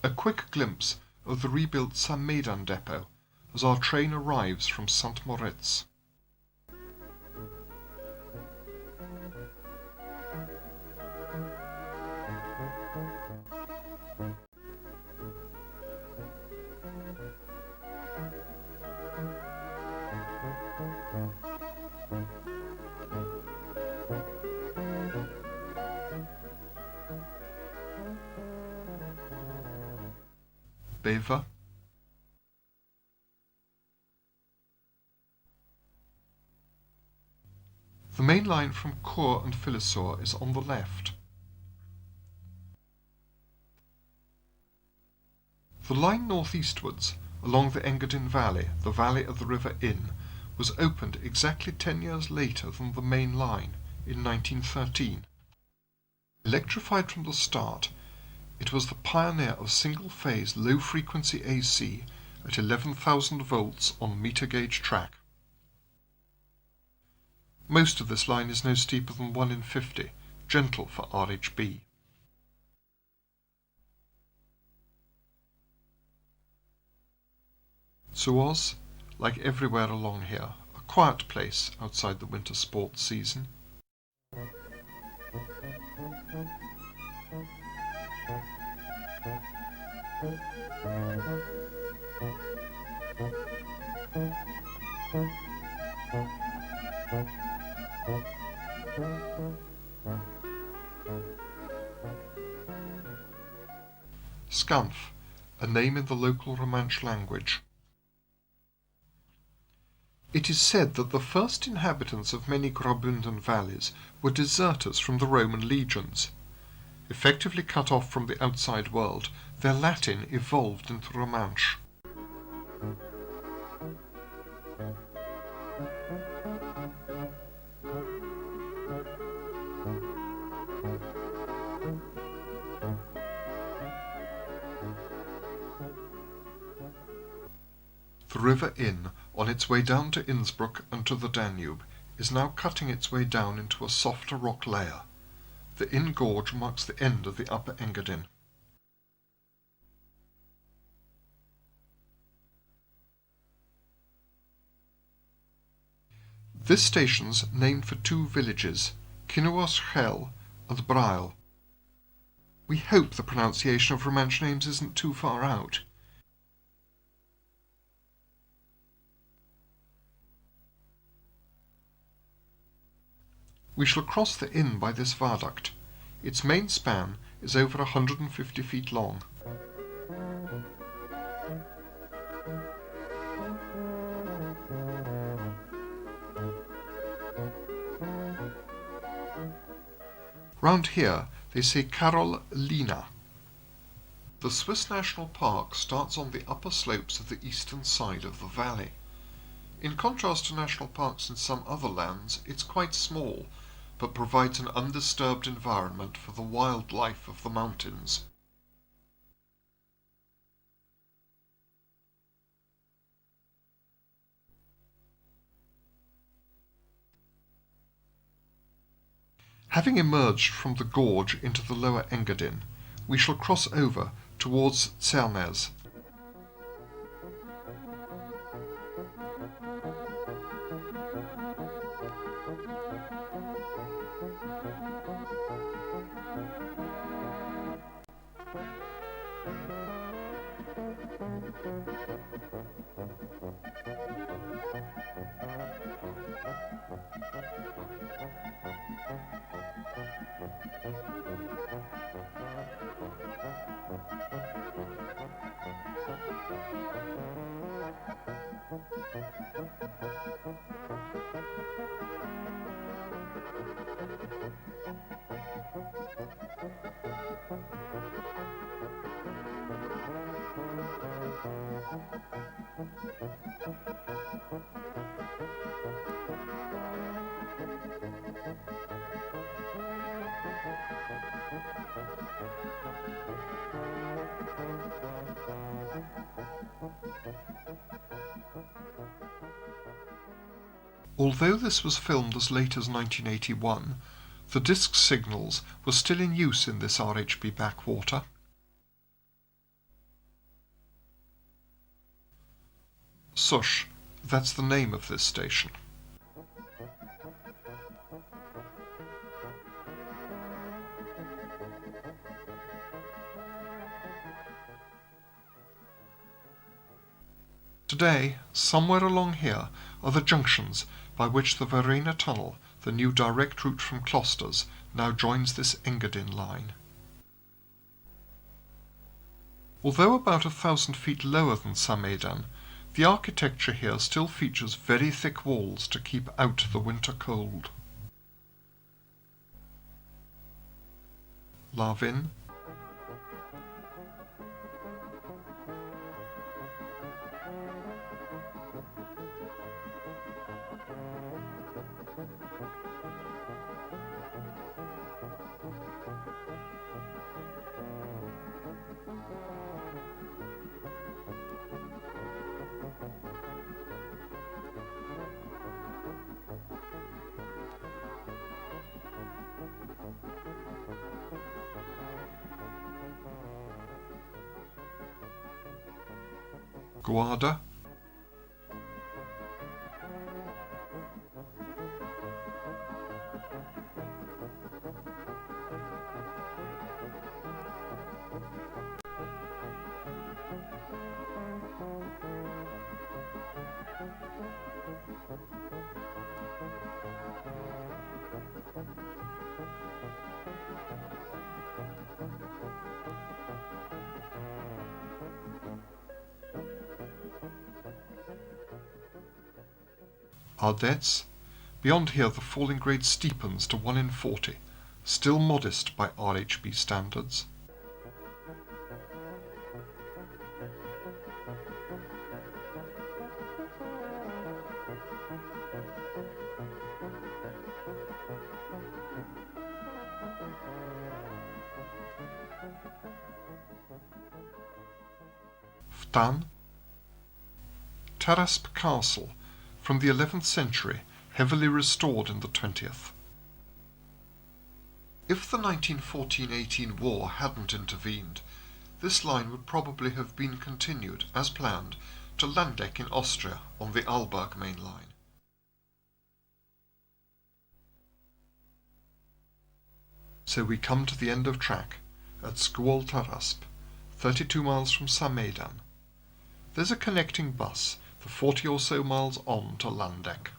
A quick glimpse of the rebuilt Samedan depot as our train arrives from St. Moritz. Bever. The main line from Chur and Philosor is on the left. The line northeastwards, along the Engadine Valley, the valley of the River Inn, was opened exactly 10 years later than the main line, in 1913. Electrified from the start, it was the pioneer of single-phase low-frequency AC at 11,000 volts on meter-gauge track. Most of this line is no steeper than 1 in 50, gentle for RhB. Suoz, like everywhere along here, a quiet place outside the winter sports season. Scanf, a name in the local Romansh language. It is said that the first inhabitants of many Graubünden valleys were deserters from the Roman legions. Effectively cut off from the outside world, their Latin evolved into Romansh. The River Inn, on its way down to Innsbruck and to the Danube, is now cutting its way down into a softer rock layer. The Inn Gorge marks the end of the Upper Engadine. This station's named for two villages, Kinnewas-Chel and Brail. We hope the pronunciation of Romansh names isn't too far out. We shall cross the inn by this viaduct. Its main span is over 150 feet long. Round here they say Carol-Lina. The Swiss National Park starts on the upper slopes of the eastern side of the valley. In contrast to national parks in some other lands, it's quite small, but provides an undisturbed environment for the wildlife of the mountains. Having emerged from the gorge into the lower Engadine, we shall cross over towards Zernez. Although this was filmed as late as 1981, the disc signals were still in use in this RhB backwater. Sush, that's the name of this station. Today, somewhere along here, are the junctions by which the Verena Tunnel, the new direct route from Klosters, now joins this Engadine line. Although about 1,000 feet lower than Samedan, the architecture here still features very thick walls to keep out the winter cold. Lavin, Guarda, Ardets. Beyond here the falling grade steepens to 1 in 40, still modest by RhB standards. Ftan. Tarasp Castle, from the 11th century, heavily restored in the 20th. If the 1914-18 war hadn't intervened, this line would probably have been continued, as planned, to Landeck in Austria on the Arlberg main line. So we come to the end of track, at Scuol-Tarasp, 32 miles from Samedan. There's a connecting bus for 40 or so miles on to Landeck.